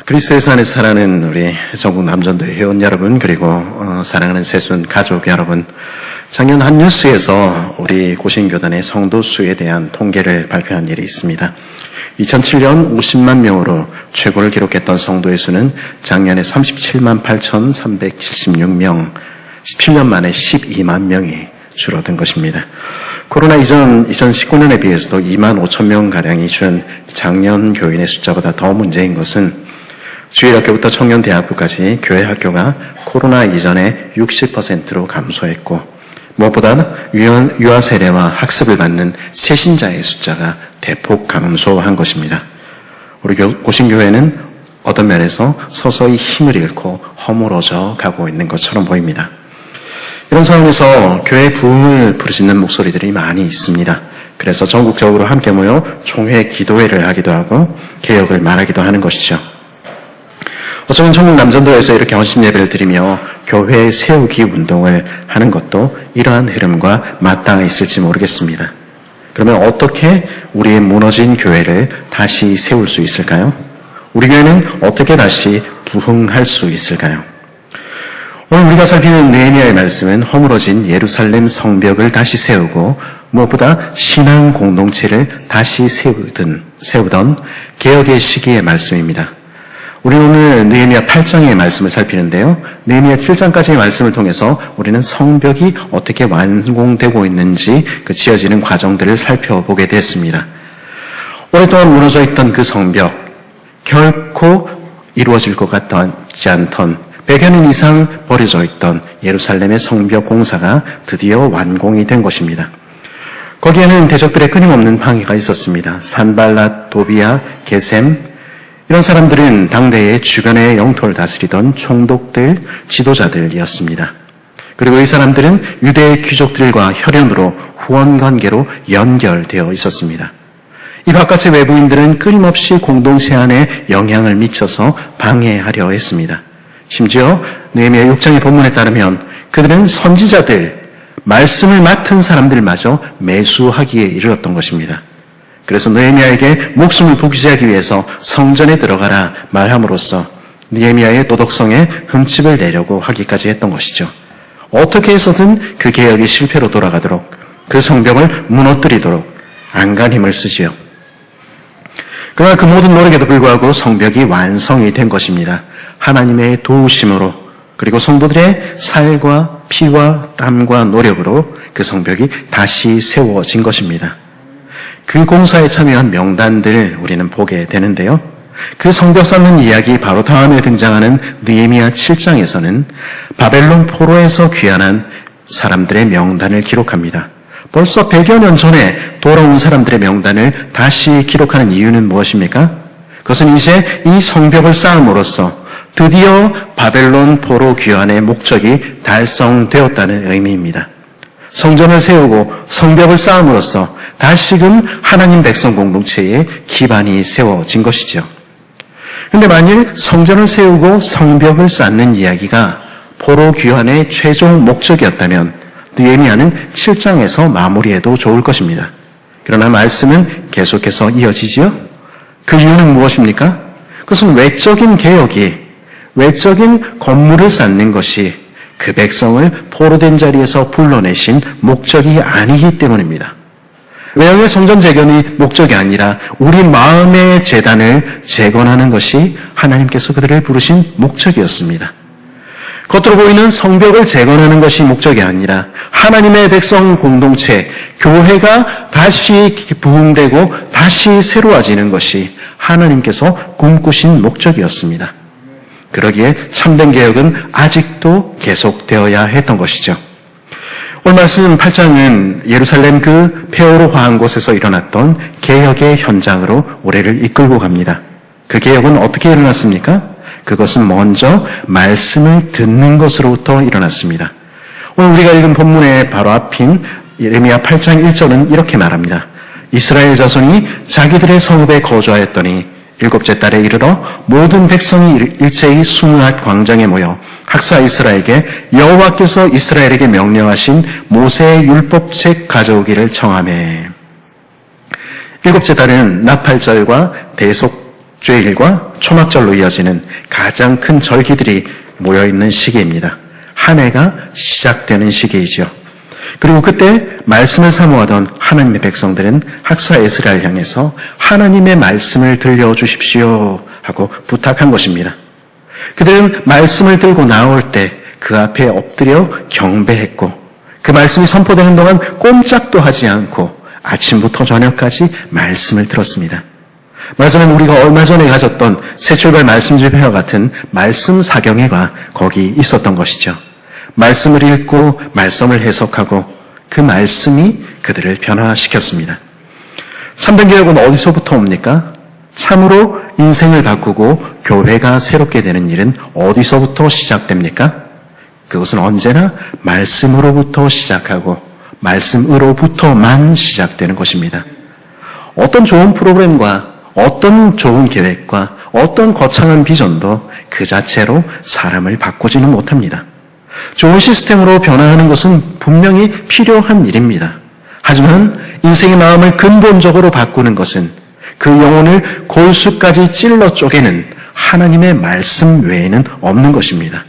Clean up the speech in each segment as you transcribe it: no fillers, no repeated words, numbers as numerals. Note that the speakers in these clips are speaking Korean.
그리스도의 안에 사랑하는 우리 전국 남전도의 회원 여러분, 그리고 사랑하는 새순 가족 여러분, 작년 한 뉴스에서 우리 고신교단의 성도 수에 대한 통계를 발표한 일이 있습니다. 2007년 50만 명으로 최고를 기록했던 성도의 수는 작년에 37만 8,376명, 17년 만에 12만 명이 줄어든 것입니다. 코로나 이전 2019년에 비해서도 2만 5천 명가량이 준 작년 교인의 숫자보다 더 문제인 것은 주일학교부터 청년대학교까지 교회 학교가 코로나 이전에 60%로 감소했고, 무엇보다 유아 세례와 학습을 받는 세신자의 숫자가 대폭 감소한 것입니다. 우리 고신교회는 어떤 면에서 서서히 힘을 잃고 허물어져 가고 있는 것처럼 보입니다. 이런 상황에서 교회 부흥을 부르짖는 목소리들이 많이 있습니다. 그래서 전국적으로 함께 모여 총회 기도회를 하기도 하고 개혁을 말하기도 하는 것이죠. 어쩌면 전국 남전도에서 이렇게 헌신 예배를 드리며 교회 세우기 운동을 하는 것도 이러한 흐름과 맞닿아 있을지 모르겠습니다. 그러면 어떻게 우리의 무너진 교회를 다시 세울 수 있을까요? 우리 교회는 어떻게 다시 부흥할 수 있을까요? 오늘 우리가 살피는 느헤미야의 말씀은 허물어진 예루살렘 성벽을 다시 세우고 무엇보다 신앙 공동체를 다시 세우던 개혁의 시기의 말씀입니다. 우리 오늘 느헤미야 8장의 말씀을 살피는데요. 느헤미야 7장까지의 말씀을 통해서 우리는 성벽이 어떻게 완공되고 있는지 그 지어지는 과정들을 살펴보게 됐습니다. 오랫동안 무너져 있던 그 성벽, 결코 이루어질 것 같지 않던 100여 년 이상 버려져 있던 예루살렘의 성벽 공사가 드디어 완공이 된 것입니다. 거기에는 대적들의 끊임없는 방해가 있었습니다. 산발랏, 도비야, 게셈, 이런 사람들은 당대의 주변의 영토를 다스리던 총독들, 지도자들이었습니다. 그리고 이 사람들은 유대의 귀족들과 혈연으로 후원관계로 연결되어 있었습니다. 이 바깥의 외부인들은 끊임없이 공동체 안에 영향을 미쳐서 방해하려 했습니다. 심지어 느헤미야 6장의 본문에 따르면 그들은 선지자들, 말씀을 맡은 사람들마저 매수하기에 이르렀던 것입니다. 그래서 느헤미야에게 목숨을 부귀하기 위해서 성전에 들어가라 말함으로써 느헤미야의 도덕성에 흠집을 내려고 하기까지 했던 것이죠. 어떻게 해서든 그 개혁이 실패로 돌아가도록, 그 성벽을 무너뜨리도록 안간 힘을 쓰지요. 그러나 그 모든 노력에도 불구하고 성벽이 완성이 된 것입니다. 하나님의 도우심으로, 그리고 성도들의 살과 피와 땀과 노력으로 그 성벽이 다시 세워진 것입니다. 그 공사에 참여한 명단들을 우리는 보게 되는데요. 그 성벽 쌓는 이야기 바로 다음에 등장하는 느헤미야 7장에서는 바벨론 포로에서 귀환한 사람들의 명단을 기록합니다. 벌써 100여 년 전에 돌아온 사람들의 명단을 다시 기록하는 이유는 무엇입니까? 그것은 이제 이 성벽을 쌓음으로써 드디어 바벨론 포로 귀환의 목적이 달성되었다는 의미입니다. 성전을 세우고 성벽을 쌓음으로써 다시금 하나님 백성 공동체의 기반이 세워진 것이죠. 그런데 만일 성전을 세우고 성벽을 쌓는 이야기가 포로 귀환의 최종 목적이었다면 느헤미야는 7장에서 마무리해도 좋을 것입니다. 그러나 말씀은 계속해서 이어지지요. 그 이유는 무엇입니까? 그것은 외적인 개혁이, 외적인 건물을 쌓는 것이 그 백성을 포로된 자리에서 불러내신 목적이 아니기 때문입니다. 외형의 성전 재건이 목적이 아니라 우리 마음의 재단을 재건하는 것이 하나님께서 그들을 부르신 목적이었습니다. 겉으로 보이는 성벽을 재건하는 것이 목적이 아니라 하나님의 백성 공동체, 교회가 다시 부흥되고 다시 새로워지는 것이 하나님께서 꿈꾸신 목적이었습니다. 그러기에 참된 개혁은 아직도 계속되어야 했던 것이죠. 오늘 말씀 8장은 예루살렘 그 폐허로 화한 곳에서 일어났던 개혁의 현장으로 우리를 이끌고 갑니다. 그 개혁은 어떻게 일어났습니까? 그것은 먼저 말씀을 듣는 것으로부터 일어났습니다. 오늘 우리가 읽은 본문의 바로 앞인 예레미야 8장 1절은 이렇게 말합니다. 이스라엘 자손이 자기들의 성읍에 거주하였더니 일곱째 달에 이르러 모든 백성이 일제히 수므앗 광장에 모여 학사 이스라에게 여호와께서 이스라엘에게 명령하신 모세의 율법책 가져오기를 청하매. 일곱째 달은 나팔절과 대속 주일과 초막절로 이어지는 가장 큰 절기들이 모여있는 시기입니다. 한 해가 시작되는 시기이죠. 그리고 그때 말씀을 사모하던 하나님의 백성들은 학사 에스라를 향해서 하나님의 말씀을 들려주십시오 하고 부탁한 것입니다. 그들은 말씀을 들고 나올 때 그 앞에 엎드려 경배했고 그 말씀이 선포되는 동안 꼼짝도 하지 않고 아침부터 저녁까지 말씀을 들었습니다. 말하자면 우리가 얼마 전에 가졌던 새출발 말씀 집회와 같은 말씀 사경회가 거기 있었던 것이죠. 말씀을 읽고 말씀을 해석하고 그 말씀이 그들을 변화시켰습니다. 참된 개혁은 어디서부터 옵니까? 참으로 인생을 바꾸고 교회가 새롭게 되는 일은 어디서부터 시작됩니까? 그것은 언제나 말씀으로부터 시작하고 말씀으로부터만 시작되는 것입니다. 어떤 좋은 프로그램과 어떤 좋은 계획과 어떤 거창한 비전도 그 자체로 사람을 바꾸지는 못합니다. 좋은 시스템으로 변화하는 것은 분명히 필요한 일입니다. 하지만 인생의 마음을 근본적으로 바꾸는 것은 그 영혼을 골수까지 찔러 쪼개는 하나님의 말씀 외에는 없는 것입니다.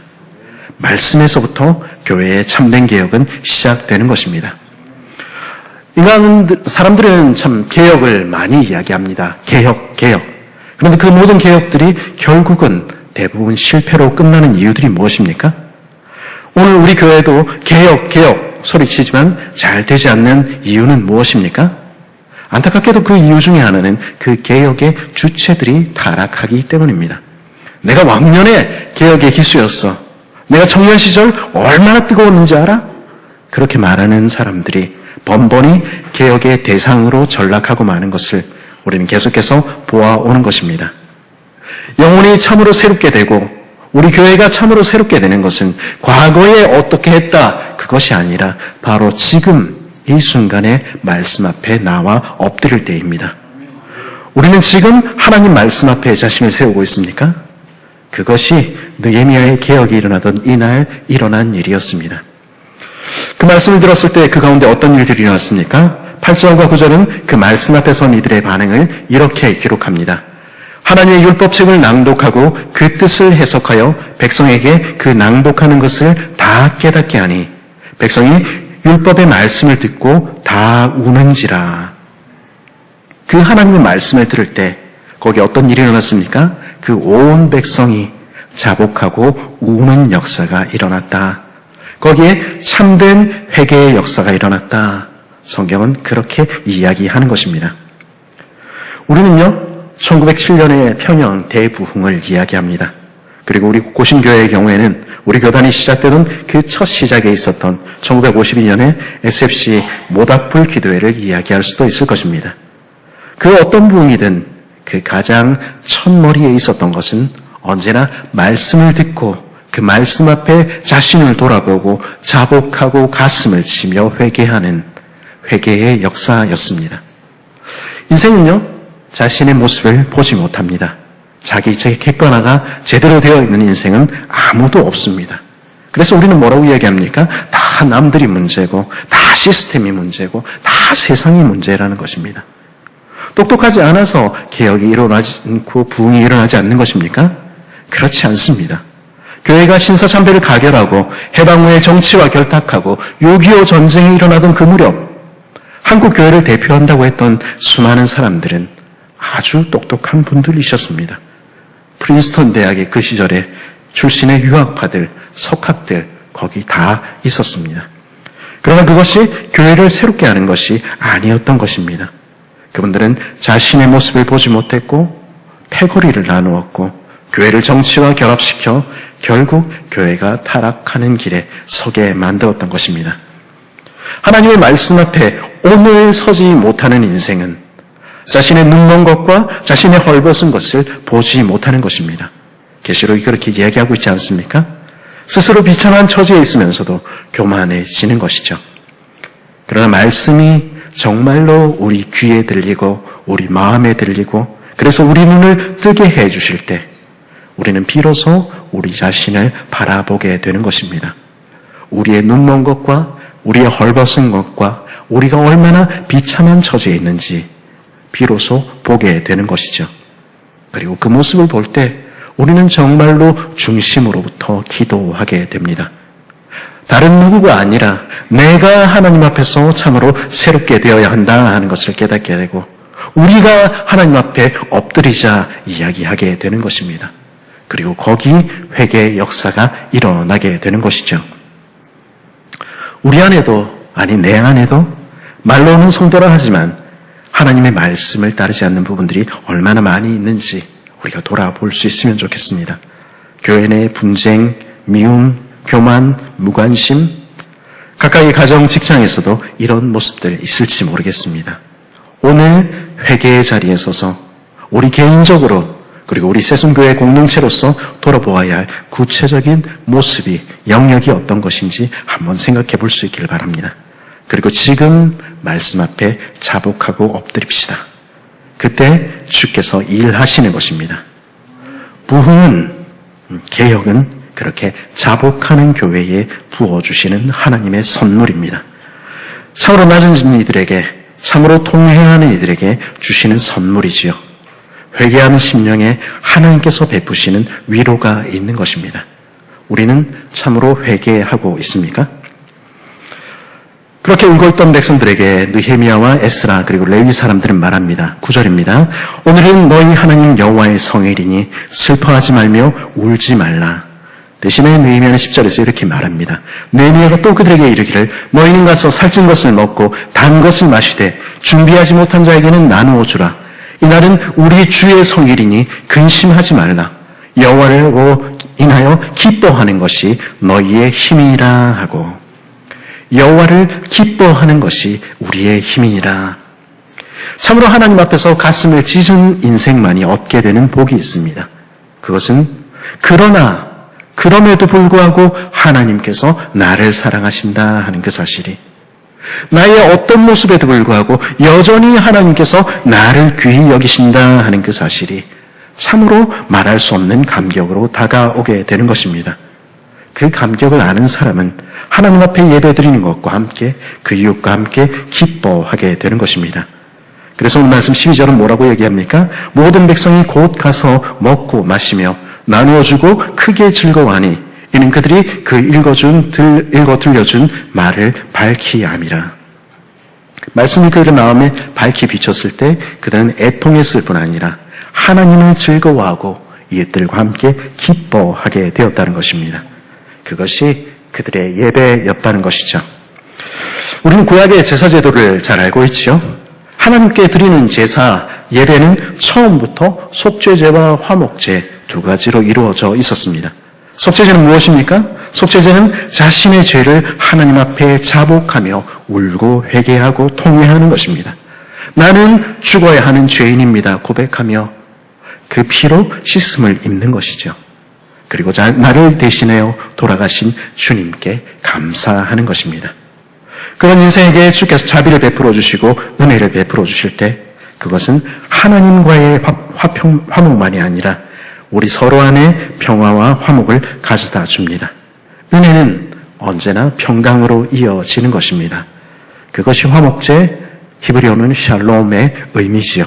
말씀에서부터 교회의 참된 개혁은 시작되는 것입니다. 사람들은 참 개혁을 많이 이야기합니다. 개혁. 그런데 그 모든 개혁들이 결국은 대부분 실패로 끝나는 이유들이 무엇입니까? 오늘 우리 교회도 개혁 소리치지만 잘 되지 않는 이유는 무엇입니까? 안타깝게도 그 이유 중에 하나는 그 개혁의 주체들이 타락하기 때문입니다. 내가 왕년에 개혁의 기수였어. 내가 청년 시절 얼마나 뜨거웠는지 알아? 그렇게 말하는 사람들이 번번이 개혁의 대상으로 전락하고 마는 것을 우리는 계속해서 보아오는 것입니다. 영혼이 참으로 새롭게 되고 우리 교회가 참으로 새롭게 되는 것은 과거에 어떻게 했다 그것이 아니라 바로 지금 이 순간에 말씀 앞에 나와 엎드릴 때입니다. 우리는 지금 하나님 말씀 앞에 자신을 세우고 있습니까? 그것이 느헤미야의 개혁이 일어나던 이날 일어난 일이었습니다. 그 말씀을 들었을 때 그 가운데 어떤 일들이 일어났습니까? 8절과 9절은 그 말씀 앞에 선 이들의 반응을 이렇게 기록합니다. 하나님의 율법책을 낭독하고 그 뜻을 해석하여 백성에게 그 낭독하는 것을 다 깨닫게 하니 백성이 율법의 말씀을 듣고 다 우는지라. 그 하나님의 말씀을 들을 때 거기 어떤 일이 일어났습니까? 그 온 백성이 자복하고 우는 역사가 일어났다. 거기에 참된 회개의 역사가 일어났다. 성경은 그렇게 이야기하는 것입니다. 우리는요, 1907년의 평양 대부흥을 이야기합니다. 그리고 우리 고신교회의 경우에는 우리 교단이 시작되던 그 첫 시작에 있었던 1952년의 SFC 모닥불 기도회를 이야기할 수도 있을 것입니다. 그 어떤 부흥이든 그 가장 첫머리에 있었던 것은 언제나 말씀을 듣고 그 말씀 앞에 자신을 돌아보고 자복하고 가슴을 치며 회개하는 회개의 역사였습니다. 인생은요, 자신의 모습을 보지 못합니다. 자기 객관화가 제대로 되어 있는 인생은 아무도 없습니다. 그래서 우리는 뭐라고 이야기합니까? 다 남들이 문제고, 다 시스템이 문제고, 다 세상이 문제라는 것입니다. 똑똑하지 않아서 개혁이 일어나지 않고 부흥이 일어나지 않는 것입니까? 그렇지 않습니다. 교회가 신사참배를 가결하고 해방 후에 정치와 결탁하고 6.25 전쟁이 일어나던 그 무렵 한국 교회를 대표한다고 했던 수많은 사람들은 아주 똑똑한 분들이셨습니다. 프린스턴 대학의 그 시절에 출신의 유학파들, 석학들 거기 다 있었습니다. 그러나 그것이 교회를 새롭게 하는 것이 아니었던 것입니다. 그분들은 자신의 모습을 보지 못했고 패거리를 나누었고 교회를 정치와 결합시켜 결국 교회가 타락하는 길에 서게 만들었던 것입니다. 하나님의 말씀 앞에 오늘 서지 못하는 인생은 자신의 눈먼 것과 자신의 헐벗은 것을 보지 못하는 것입니다. 계시록이 그렇게 이야기하고 있지 않습니까? 스스로 비참한 처지에 있으면서도 교만해지는 것이죠. 그러나 말씀이 정말로 우리 귀에 들리고 우리 마음에 들리고 그래서 우리 눈을 뜨게 해주실 때 우리는 비로소 우리 자신을 바라보게 되는 것입니다. 우리의 눈먼 것과 우리의 헐벗은 것과 우리가 얼마나 비참한 처지에 있는지 비로소 보게 되는 것이죠. 그리고 그 모습을 볼 때 우리는 정말로 중심으로부터 기도하게 됩니다. 다른 누구가 아니라 내가 하나님 앞에서 참으로 새롭게 되어야 한다 하는 것을 깨닫게 되고 우리가 하나님 앞에 엎드리자 이야기하게 되는 것입니다. 그리고 거기 회개의 역사가 일어나게 되는 것이죠. 우리 안에도, 아니 내 안에도 말로는 성도라 하지만 하나님의 말씀을 따르지 않는 부분들이 얼마나 많이 있는지 우리가 돌아볼 수 있으면 좋겠습니다. 교회 내 분쟁, 미움, 교만, 무관심, 각각의 가정, 직장에서도 이런 모습들 있을지 모르겠습니다. 오늘 회개의 자리에 서서 우리 개인적으로 그리고 우리 새순교회 공동체로서 돌아보아야 할 구체적인 모습이, 영역이 어떤 것인지 한번 생각해 볼 수 있기를 바랍니다. 그리고 지금 말씀 앞에 자복하고 엎드립시다. 그때 주께서 일하시는 것입니다. 부흥은, 개혁은 그렇게 자복하는 교회에 부어주시는 하나님의 선물입니다. 참으로 낮은 이들에게, 참으로 통회하는 이들에게 주시는 선물이지요. 회개하는 심령에 하나님께서 베푸시는 위로가 있는 것입니다. 우리는 참으로 회개하고 있습니까? 그렇게 울고 있던 백성들에게 느헤미야와 에스라 그리고 레위 사람들은 말합니다. 9절입니다. 오늘은 너희 하나님 여호와의 성일이니 슬퍼하지 말며 울지 말라. 대신에 느헤미야는 10절에서 이렇게 말합니다. 느헤미야가 또 그들에게 이르기를 너희는 가서 살찐 것을 먹고 단 것을 마시되 준비하지 못한 자에게는 나누어 주라. 이날은 우리 주의 성일이니 근심하지 말라. 여호와를 인하여 기뻐하는 것이 너희의 힘이라 하고, 여호와를 기뻐하는 것이 우리의 힘이라. 참으로 하나님 앞에서 가슴을 찢은 인생만이 얻게 되는 복이 있습니다. 그것은 그럼에도 불구하고 하나님께서 나를 사랑하신다 하는 그 사실이, 나의 어떤 모습에도 불구하고 여전히 하나님께서 나를 귀히 여기신다 하는 그 사실이 참으로 말할 수 없는 감격으로 다가오게 되는 것입니다. 그 감격을 아는 사람은 하나님 앞에 예배드리는 것과 함께 그 이웃과 함께 기뻐하게 되는 것입니다. 그래서 오늘 말씀 12절은 뭐라고 얘기합니까? 모든 백성이 곧 가서 먹고 마시며 나누어주고 크게 즐거워하니 이는 그들이 그 읽어 들려준 말을 밝히 암이라. 말씀이 그들의 마음에 밝히 비쳤을 때 그들은 애통했을 뿐 아니라 하나님을 즐거워하고 이웃들과 함께 기뻐하게 되었다는 것입니다. 그것이 그들의 예배였다는 것이죠. 우리는 구약의 제사 제도를 잘 알고 있지요. 하나님께 드리는 제사, 예배는 처음부터 속죄제와 화목제 두 가지로 이루어져 있었습니다. 속죄제는 무엇입니까? 속죄제는 자신의 죄를 하나님 앞에 자복하며 울고 회개하고 통회하는 것입니다. 나는 죽어야 하는 죄인입니다 고백하며 그 피로 씻음을 입는 것이죠. 그리고 나를 대신하여 돌아가신 주님께 감사하는 것입니다. 그런 인생에게 주께서 자비를 베풀어 주시고 은혜를 베풀어 주실 때 그것은 하나님과의 화목만이 아니라 우리 서로 안에 평화와 화목을 가져다 줍니다. 은혜는 언제나 평강으로 이어지는 것입니다. 그것이 화목제, 히브리어는 샬롬의 의미지요.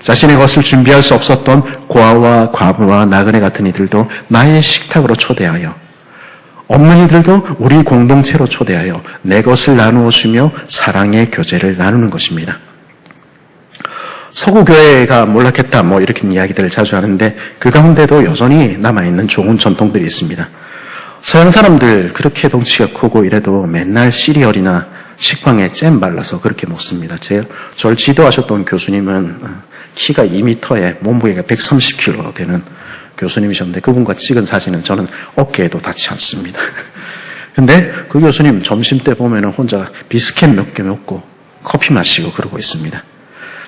자신의 것을 준비할 수 없었던 고아와 과부와 나그네 같은 이들도 나의 식탁으로 초대하여, 없는 이들도 우리 공동체로 초대하여 내 것을 나누어 주며 사랑의 교제를 나누는 것입니다. 서구교회가 몰락했다 이렇게 이야기들을 자주 하는데 그 가운데도 여전히 남아있는 좋은 전통들이 있습니다. 서양 사람들 그렇게 덩치가 크고 이래도 맨날 시리얼이나 식빵에 잼 발라서 그렇게 먹습니다. 저를 지도하셨던 교수님은 키가 2m에 몸무게가 130kg 되는 교수님이셨는데 그분과 찍은 사진은 저는 어깨에도 닿지 않습니다. 근데 그 교수님 점심때 보면 혼자 비스켓 몇 개 먹고 커피 마시고 그러고 있습니다.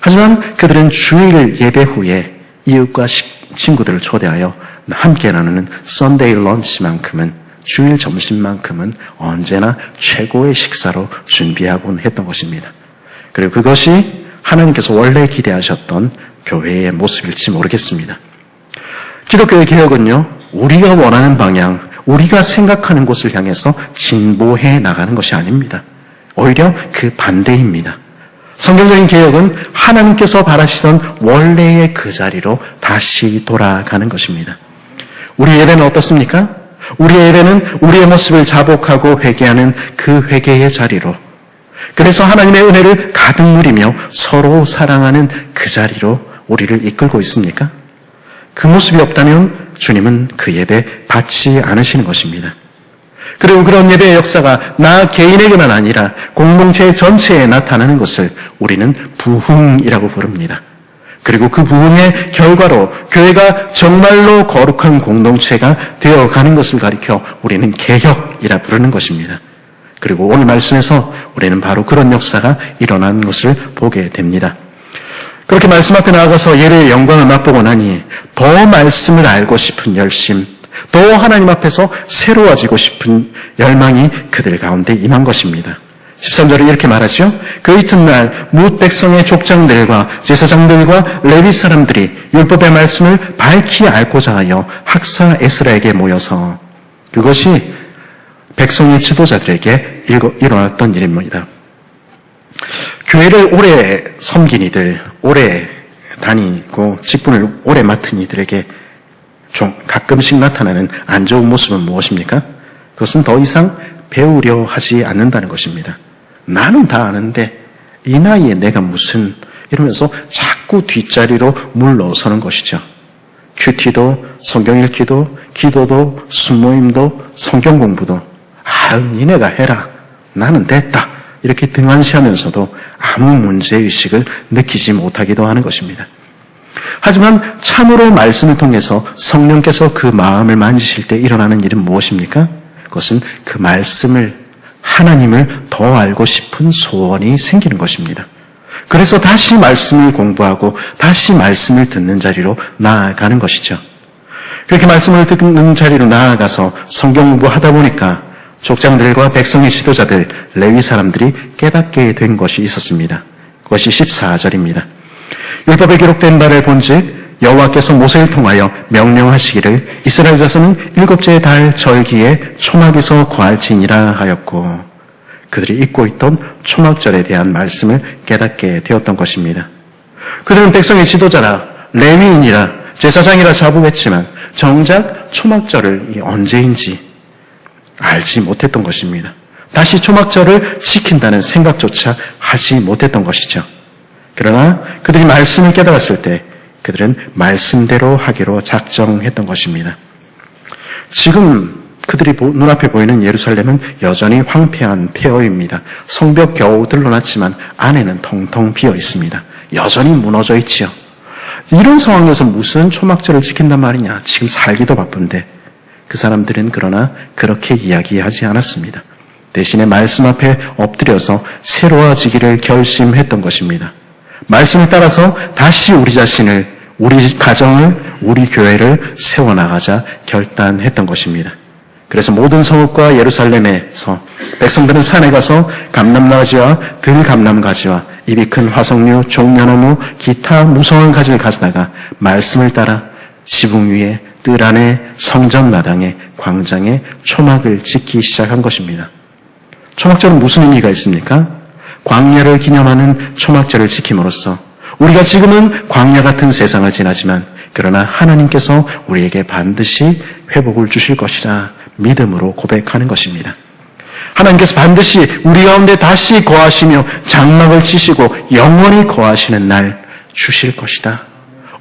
하지만 그들은 주일 예배 후에 이웃과 친구들을 초대하여 함께 나누는 썬데이 런치만큼은, 주일 점심만큼은 언제나 최고의 식사로 준비하곤 했던 것입니다. 그리고 그것이 하나님께서 원래 기대하셨던 교회의 모습일지 모르겠습니다. 기독교의 개혁은요, 우리가 원하는 방향, 우리가 생각하는 곳을 향해서 진보해 나가는 것이 아닙니다. 오히려 그 반대입니다. 성경적인 개혁은 하나님께서 바라시던 원래의 그 자리로 다시 돌아가는 것입니다. 우리 예배는 어떻습니까? 우리의 예배는 우리의 모습을 자복하고 회개하는 그 회개의 자리로, 그래서 하나님의 은혜를 가득 누리며 서로 사랑하는 그 자리로 우리를 이끌고 있습니까? 그 모습이 없다면 주님은 그 예배 받지 않으시는 것입니다. 그리고 그런 예배의 역사가 나 개인에게만 아니라 공동체 전체에 나타나는 것을 우리는 부흥이라고 부릅니다. 그리고 그 부흥의 결과로 교회가 정말로 거룩한 공동체가 되어가는 것을 가리켜 우리는 개혁이라 부르는 것입니다. 그리고 오늘 말씀에서 우리는 바로 그런 역사가 일어난 것을 보게 됩니다. 그렇게 말씀 앞에 나아가서 예배의 영광을 맛보고 나니 더 말씀을 알고 싶은 열심, 또 하나님 앞에서 새로워지고 싶은 열망이 그들 가운데 임한 것입니다. 13절에 이렇게 말하죠. 그 이튿날 뭇 백성의 족장들과 제사장들과 레위 사람들이 율법의 말씀을 밝히 알고자 하여 학사 에스라에게 모여서, 그것이 백성의 지도자들에게 일어났던 일입니다. 교회를 오래 섬긴 이들, 오래 다니고 직분을 오래 맡은 이들에게 좀 가끔씩 나타나는 안 좋은 모습은 무엇입니까? 그것은 더 이상 배우려 하지 않는다는 것입니다. 나는 다 아는데 이 나이에 내가 무슨, 이러면서 자꾸 뒷자리로 물러서는 것이죠. 큐티도, 성경 읽기도, 기도도, 순모임도, 성경 공부도 니네가 해라, 나는 됐다, 이렇게 등한시하면서도 아무 문제의식을 느끼지 못하기도 하는 것입니다. 하지만 참으로 말씀을 통해서 성령께서 그 마음을 만지실 때 일어나는 일은 무엇입니까? 그것은 그 말씀을, 하나님을 더 알고 싶은 소원이 생기는 것입니다. 그래서 다시 말씀을 공부하고 다시 말씀을 듣는 자리로 나아가는 것이죠. 그렇게 말씀을 듣는 자리로 나아가서 성경 공부하다 보니까 족장들과 백성의 지도자들, 레위 사람들이 깨닫게 된 것이 있었습니다. 그것이 14절입니다. 율법에 기록된 바를 본즉 여호와께서 모세를 통하여 명령하시기를 이스라엘 자손은 7째 달 절기에 초막에서 거할지니라 하였고, 그들이 잊고 있던 초막절에 대한 말씀을 깨닫게 되었던 것입니다. 그들은 백성의 지도자라, 레위인이라, 제사장이라 자부했지만 정작 초막절을 언제인지 알지 못했던 것입니다. 다시 초막절을 지킨다는 생각조차 하지 못했던 것이죠. 그러나 그들이 말씀을 깨달았을 때 그들은 말씀대로 하기로 작정했던 것입니다. 지금 그들이 눈앞에 보이는 예루살렘은 여전히 황폐한 폐허입니다. 성벽 겨우 드러났지만 안에는 텅텅 비어 있습니다. 여전히 무너져 있지요. 이런 상황에서 무슨 초막절을 지킨단 말이냐, 지금 살기도 바쁜데. 그 사람들은 그러나 그렇게 이야기하지 않았습니다. 대신에 말씀 앞에 엎드려서 새로워지기를 결심했던 것입니다. 말씀을 따라서 다시 우리 자신을, 우리 가정을, 우리 교회를 세워나가자 결단했던 것입니다. 그래서 모든 성읍과 예루살렘에서 백성들은 산에 가서 감람나지와 들감람가지와 입이 큰 화석류, 종려나무, 기타 무성한 가지를 가져다가 말씀을 따라 지붕 위에, 뜰 안에, 성전 마당에, 광장에 초막을 짓기 시작한 것입니다. 초막절은 무슨 의미가 있습니까? 광야를 기념하는 초막절을 지킴으로써 우리가 지금은 광야 같은 세상을 지나지만 그러나 하나님께서 우리에게 반드시 회복을 주실 것이라 믿음으로 고백하는 것입니다. 하나님께서 반드시 우리 가운데 다시 거하시며 장막을 치시고 영원히 거하시는 날 주실 것이다.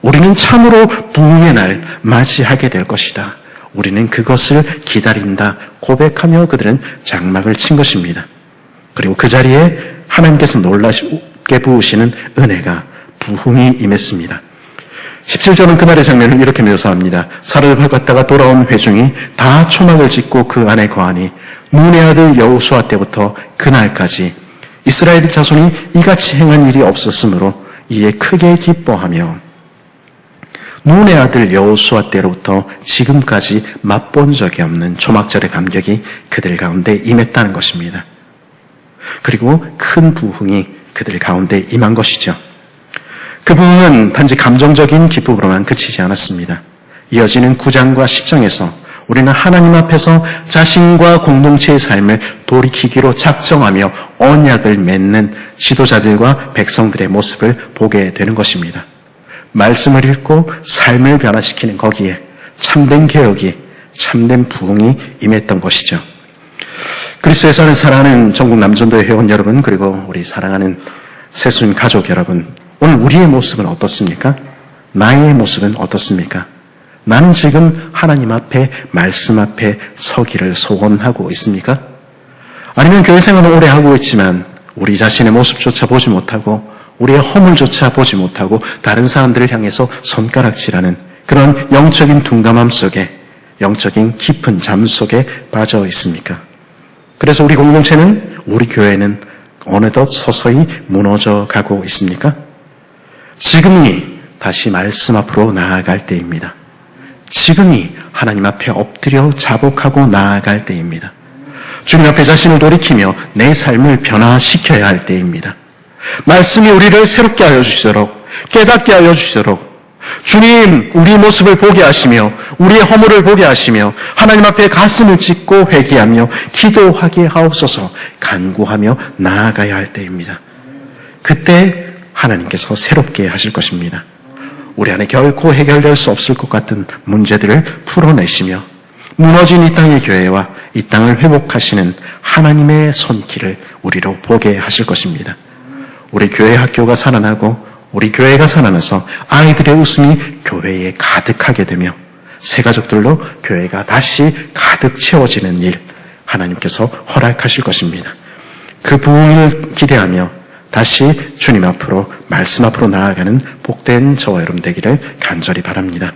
우리는 참으로 부흥의 날 맞이하게 될 것이다. 우리는 그것을 기다린다 고백하며 그들은 장막을 친 것입니다. 그리고 그 자리에 하나님께서 놀랍게 부으시는 은혜가, 부흥이 임했습니다. 17절은 그날의 장면을 이렇게 묘사합니다. 살을 밟았다가 돌아온 회중이 다 초막을 짓고 그 안에 거하니 눈의 아들 여호수아 때부터 그날까지 이스라엘 자손이 이같이 행한 일이 없었으므로 이에 크게 기뻐하며, 눈의 아들 여호수아 때로부터 지금까지 맛본 적이 없는 초막절의 감격이 그들 가운데 임했다는 것입니다. 그리고 큰 부흥이 그들 가운데 임한 것이죠. 그 부흥은 단지 감정적인 기쁨으로만 그치지 않았습니다. 이어지는 9장과 10장에서 우리는 하나님 앞에서 자신과 공동체의 삶을 돌이키기로 작정하며 언약을 맺는 지도자들과 백성들의 모습을 보게 되는 것입니다. 말씀을 읽고 삶을 변화시키는 거기에 참된 개혁이, 참된 부흥이 임했던 것이죠. 그리스도에서는 사랑하는 전국 남전도의 회원 여러분, 그리고 우리 사랑하는 새순 가족 여러분, 오늘 우리의 모습은 어떻습니까? 나의 모습은 어떻습니까? 나는 지금 하나님 앞에, 말씀 앞에 서기를 소원하고 있습니까? 아니면 교회 생활을 오래 하고 있지만 우리 자신의 모습조차 보지 못하고 우리의 허물조차 보지 못하고 다른 사람들을 향해서 손가락질하는 그런 영적인 둔감함 속에, 영적인 깊은 잠 속에 빠져 있습니까? 그래서 우리 공동체는, 우리 교회는 어느덧 서서히 무너져 가고 있습니까? 지금이 다시 말씀 앞으로 나아갈 때입니다. 지금이 하나님 앞에 엎드려 자복하고 나아갈 때입니다. 주님 앞에 자신을 돌이키며 내 삶을 변화시켜야 할 때입니다. 말씀이 우리를 새롭게 하여 주시도록, 깨닫게 하여 주시도록, 주님 우리 모습을 보게 하시며 우리의 허물을 보게 하시며 하나님 앞에 가슴을 찢고 회개하며 기도하게 하옵소서 간구하며 나아가야 할 때입니다. 그때 하나님께서 새롭게 하실 것입니다. 우리 안에 결코 해결될 수 없을 것 같은 문제들을 풀어내시며 무너진 이 땅의 교회와 이 땅을 회복하시는 하나님의 손길을 우리로 보게 하실 것입니다. 우리 교회 학교가 살아나고 우리 교회가 살아나서 아이들의 웃음이 교회에 가득하게 되며 새 가족들로 교회가 다시 가득 채워지는 일 하나님께서 허락하실 것입니다. 그 부흥을 기대하며 다시 주님 앞으로, 말씀 앞으로 나아가는 복된 저와 여러분 되기를 간절히 바랍니다.